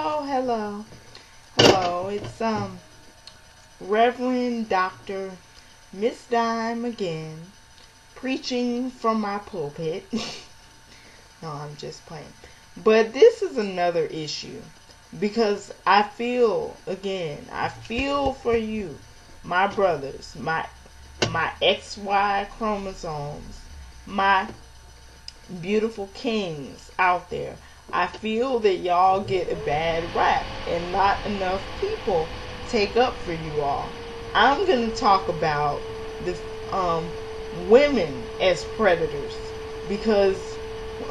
hello. It's Reverend Doctor Miss Dime again, preaching from my pulpit. No, I'm just playing. But this is another issue because I feel for you, my brothers, my XY chromosomes, my beautiful kings out there. I feel that y'all get a bad rap and not enough people take up for you all. I'm going to talk about the women as predators because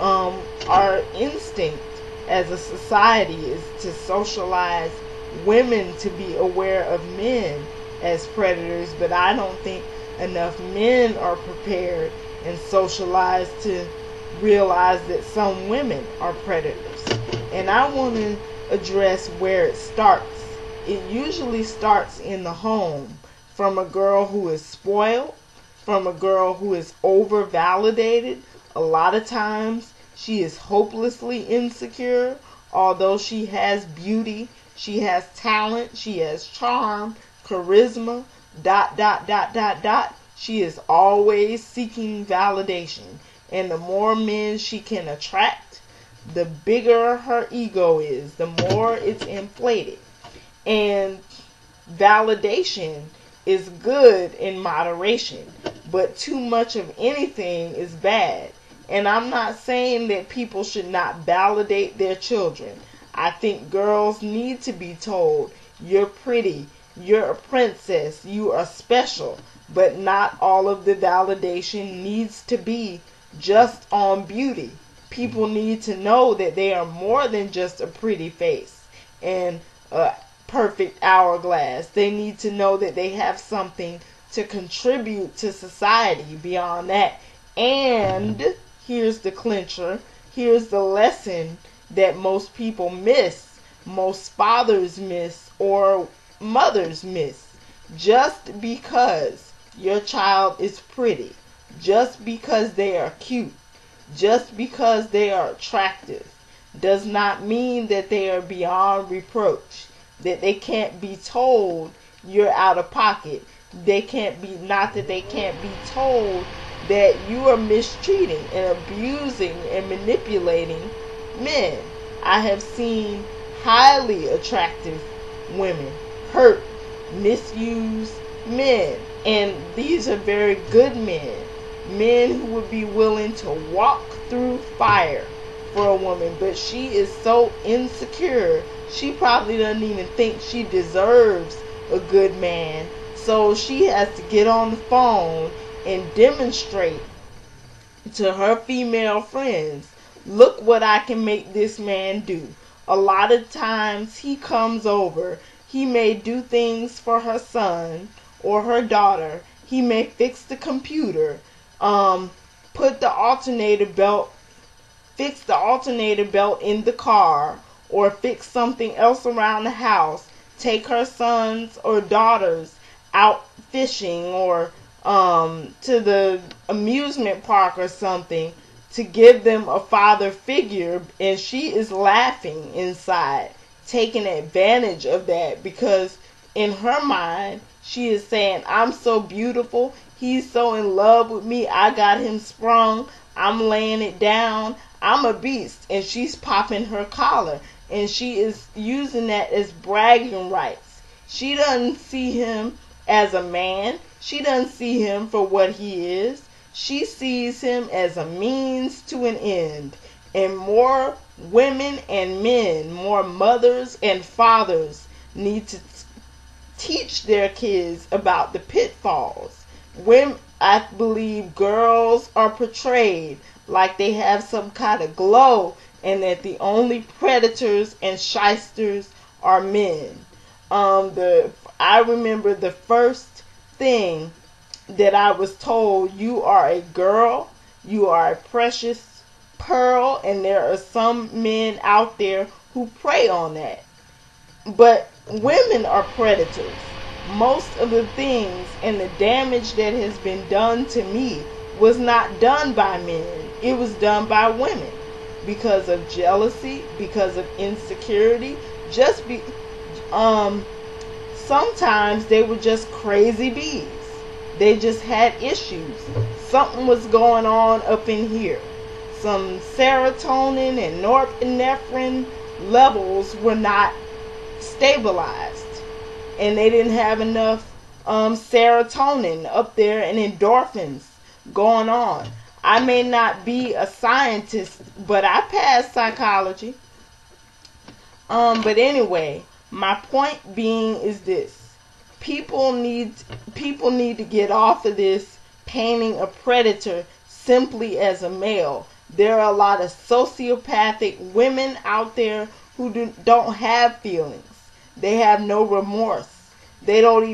our instinct as a society is to socialize women to be aware of men as predators, but I don't think enough men are prepared and socialized to realize that some women are predators. And I want to address where it starts. It usually starts in the home, from a girl who is spoiled, from a girl who is over-validated. A lot of times she is hopelessly insecure. Although she has beauty, she has talent, she has charm, charisma, ... She is always seeking validation. And the more men she can attract, the bigger her ego is, the more it's inflated. And validation is good in moderation, but too much of anything is bad. And I'm not saying that people should not validate their children. I think girls need to be told, you're pretty, you're a princess, you are special, but not all of the validation needs to be just on beauty. People need to know that they are more than just a pretty face and a perfect hourglass. They need to know that they have something to contribute to society beyond that. And here's the clincher. Here's the lesson that most people miss, most fathers miss, or mothers miss. Just because your child is pretty, just because they are cute, just because they are attractive, does not mean that they are beyond reproach, that they can't be told you're out of pocket. Not that they can't be told that you are mistreating and abusing and manipulating men. I have seen highly attractive women hurt, misuse men, and these are very good men. Men who would be willing to walk through fire for a woman, but she is so insecure, she probably doesn't even think she deserves a good man. So she has to get on the phone and demonstrate to her female friends, look what I can make this man do. A lot of times he comes over, he may do things for her son or her daughter, he may fix the computer, fix the alternator belt in the car, or fix something else around the house, take her sons or daughters out fishing or to the amusement park or something to give them a father figure, and she is laughing inside, taking advantage of that, because in her mind she is saying, I'm so beautiful, he's so in love with me, I got him sprung, I'm laying it down, I'm a beast. And she's popping her collar, and she is using that as bragging rights. She doesn't see him as a man. She doesn't see him for what he is. She sees him as a means to an end. And more women and men, more mothers and fathers need to teach their kids about the pitfalls. When I believe girls are portrayed like they have some kind of glow, and that the only predators and shysters are men. I remember the first thing that I was told, you are a girl, you are a precious pearl, and there are some men out there who prey on that. But women are predators. Most of the things and the damage that has been done to me was not done by men. It was done by women. Because of jealousy, because of insecurity, Just be sometimes they were just crazy bees. They just had issues. Something was going on up in here. Some serotonin and norepinephrine levels were not stabilized, and they didn't have enough serotonin up there and endorphins going on. I may not be a scientist, but I passed psychology. But anyway, my point being is this. People need to get off of this painting a predator simply as a male. There are a lot of sociopathic women out there who don't have feelings. They have no remorse. They don't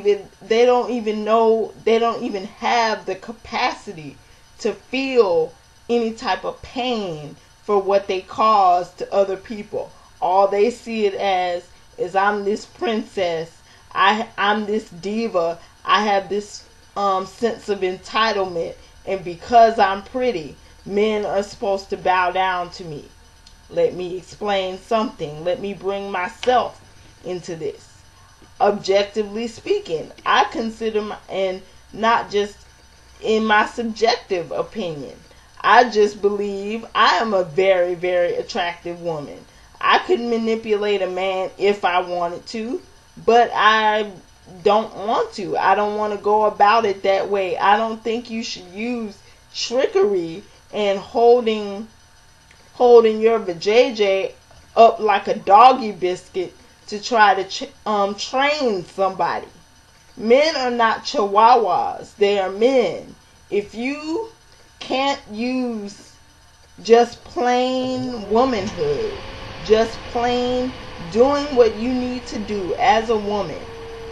even have the capacity to feel any type of pain for what they cause to other people. All they see it as is, I'm this princess, I'm this diva, I have this sense of entitlement, and because I'm pretty, men are supposed to bow down to me. Let me explain something. Let me bring myself into this. Objectively speaking, I consider, and not just in my subjective opinion, I just believe I am a very, very attractive woman. I could manipulate a man if I wanted to, but I don't want to. I don't want to go about it that way. I don't think you should use trickery and holding your vajayjay up like a doggy biscuit to try to train somebody. Men are not chihuahuas. They are men. If you can't use just plain womanhood, just plain doing what you need to do as a woman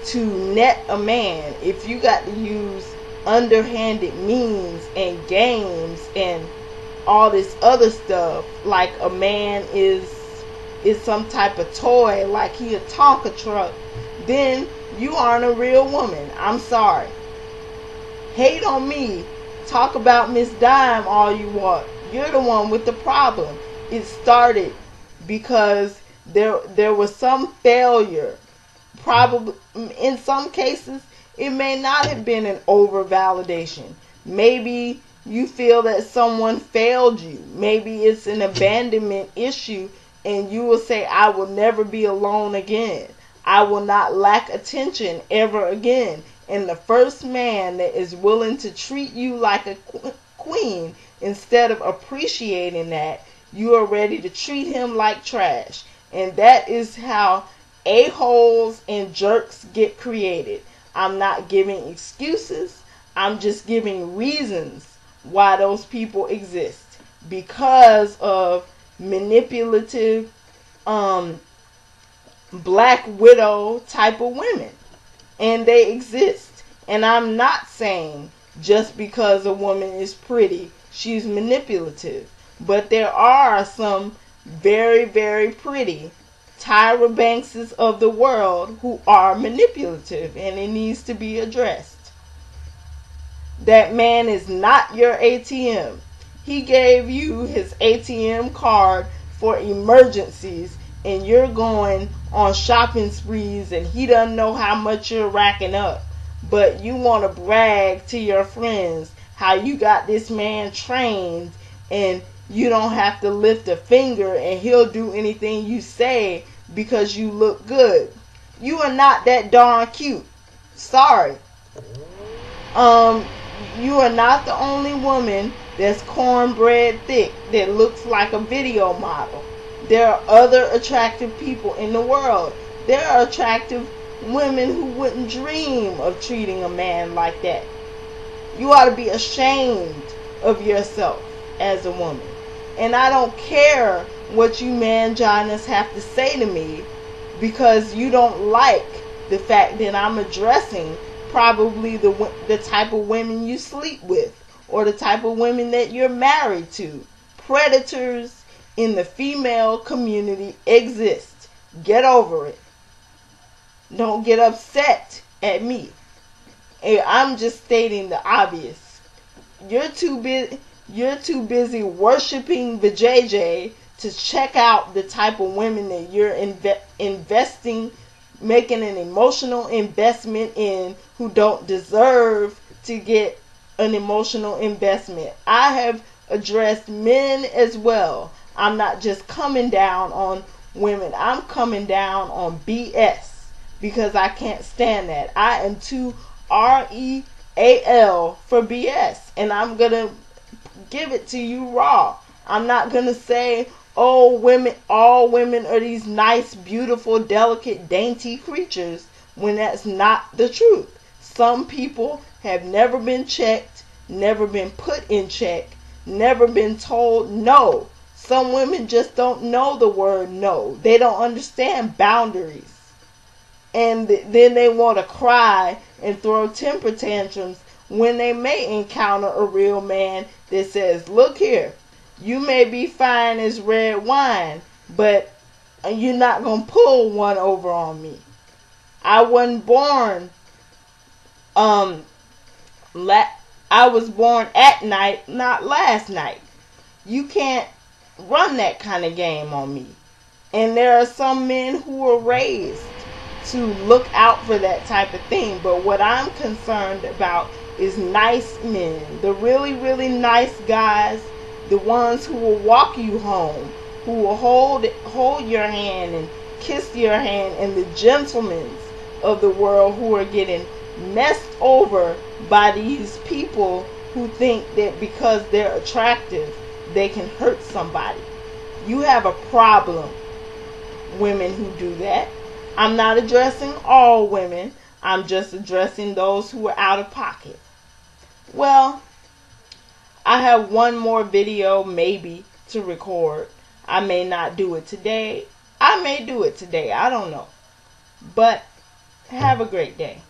to net a man, if you got to use underhanded means and games and all this other stuff, like a man is some type of toy, like he a Tonka truck, then you aren't a real woman. I'm sorry. Hate on me. Talk about Miss Dime all you want. You're the one with the problem. It started because there was some failure. Probably in some cases it may not have been an over validation. Maybe you feel that someone failed you. Maybe it's an abandonment issue, and you will say, I will never be alone again. I will not lack attention ever again. And the first man that is willing to treat you like a queen, instead of appreciating that, you are ready to treat him like trash. And that is how a-holes and jerks get created. I'm not giving excuses. I'm just giving reasons why those people exist. Because of manipulative black widow type of women. And they exist. And I'm not saying just because a woman is pretty, she's manipulative. But there are some very, very pretty Tyra Bankses of the world who are manipulative, and it needs to be addressed. That man is not your ATM. He gave you his ATM card for emergencies, and you're going on shopping sprees, and he doesn't know how much you're racking up. But you want to brag to your friends how you got this man trained, and you don't have to lift a finger and he'll do anything you say because you look good. You are not that darn cute. Sorry. You are not the only woman that's cornbread thick that looks like a video model. There are other attractive people in the world. There are attractive women who wouldn't dream of treating a man like that. You ought to be ashamed of yourself as a woman. And I don't care what you manginas have to say to me, because you don't like the fact that I'm addressing probably the type of women you sleep with, or the type of women that you're married to. Predators in the female community exist. Get over it. Don't get upset at me. I'm just stating the obvious. You're too busy worshiping the JJ to check out the type of women that you're investing, making an emotional investment in, who don't deserve to get an emotional investment. I have addressed men as well. I'm not just coming down on women. I'm coming down on BS because I can't stand that. I am too REAL for BS, and I'm going to give it to you raw. I'm not going to say, oh, women, all women are these nice, beautiful, delicate, dainty creatures, when that's not the truth. Some people have never been checked, never been put in check, never been told no. Some women just don't know the word no. They don't understand boundaries. And then they want to cry and throw temper tantrums when they may encounter a real man that says, look here, you may be fine as red wine, but you're not going to pull one over on me. I wasn't born, I was born at night, not last night. You can't run that kind of game on me. And there are some men who were raised to look out for that type of thing. But what I'm concerned about is nice men. The really, really nice guys. The ones who will walk you home. Who will hold your hand and kiss your hand. And the gentlemen of the world who are getting messed over by these people who think that because they're attractive, they can hurt somebody. You have a problem, women who do that. I'm not addressing all women. I'm just addressing those who are out of pocket. Well, I have one more video maybe to record. I may not do it today. I may do it today. I don't know. But have a great day.